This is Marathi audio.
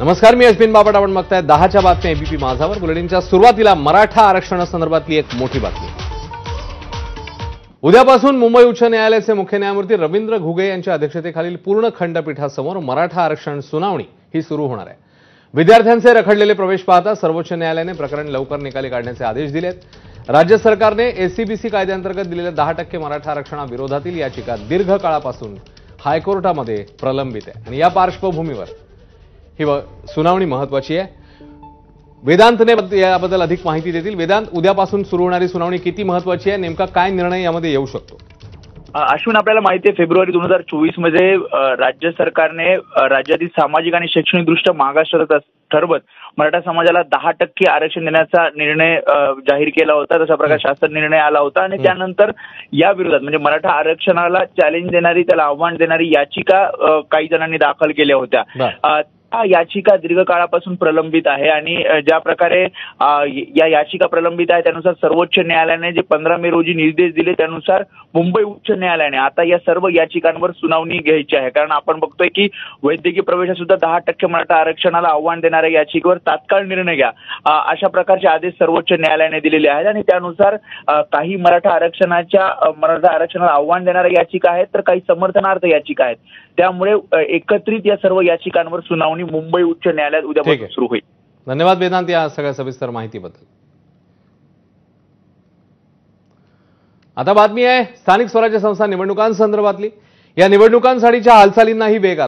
नमस्कार, मी अश्विन बापट. आपण बघताय 10च्या बातम्या एबीपी माझावर. बुलेटिनच्या सुरुवातीला मराठा आरक्षणासंदर्भातली एक मोठी बातमी. उद्यापासून मुंबई उच्च न्यायालयाचे मुख्य न्यायमूर्ती रवींद्र घुगे यांच्या अध्यक्षतेखालील पूर्ण खंडपीठासमोर मराठा आरक्षण सुनावणी ही सुरू होणार आहे. विद्यार्थ्यांचे रखडलेले प्रवेश पाहता सर्वोच्च न्यायालयाने प्रकरण लवकर निकाली काढण्याचे आदेश दिलेत. राज्य सरकारने एससीबीसी कायद्याअंतर्गत दिलेल्या 10% मराठा आरक्षणाविरोधातील याचिका दीर्घ काळापासून हायकोर्टामध्ये प्रलंबित आहे आणि या पार्श्वभूमीवर ही सुनावणी महत्वाची आहे. वेदांतने याबद्दल अधिक माहिती देतील. वेदांत, उद्यापासून सुरू होणारी सुनावणी किती महत्वाची आहे, नेमका काय निर्णय यामध्ये येऊ शकतो? अश्विन, आपल्याला माहिती आहे फेब्रुवारी 2024 मध्ये राज्य सरकारने राज्यातील सामाजिक आणि शैक्षणिकदृष्ट्या मागास ठरवत मराठा समाजाला 10% आरक्षण देण्याचा निर्णय जाहीर केला होता. तशा प्रकारे शासन निर्णय आला होता आणि त्यानंतर या विरोधात म्हणजे मराठा आरक्षणाला चॅलेंज देणारी, त्याला आव्हान देणारी याचिका काही जणांनी दाखल केल्या होत्या. याचिका दीर्घकाळापासून प्रलंबित आहे आणि ज्या प्रकारे या याचिका प्रलंबित आहे त्यानुसार सर्वोच्च न्यायालयाने जे 15 मे रोजी निर्देश दिले त्यानुसार मुंबई उच्च न्यायालयाने आता या सर्व याचिकांवर सुनावणी घ्यायची आहे. कारण आपण बघतोय की वैद्यकीय प्रवेशात सुद्धा 10% मराठा आरक्षणाला आव्हान देणाऱ्या याचिकेवर तात्काळ निर्णय घ्या, अशा प्रकारचे आदेश सर्वोच्च न्यायालयाने दिलेले आहेत. आणि त्यानुसार काही मराठा आरक्षणाला आव्हान देणाऱ्या याचिका आहेत तर काही समर्थनार्थ याचिका आहेत. त्यामुळे एकत्रित या सर्व याचिकांवर सुनावणी मुंबई उच्च न्यायालयात उद्यापासून सुरू होईल. धन्यवाद वेदांत या सगळ्या सविस्तर माहितीबद्दल. आता बातमी आहे स्थानिक स्वराज्य संस्था निवडणुकांसंदर्भातली. या निवडणुकांसाठीच्या हालचालींनाही वेग आला.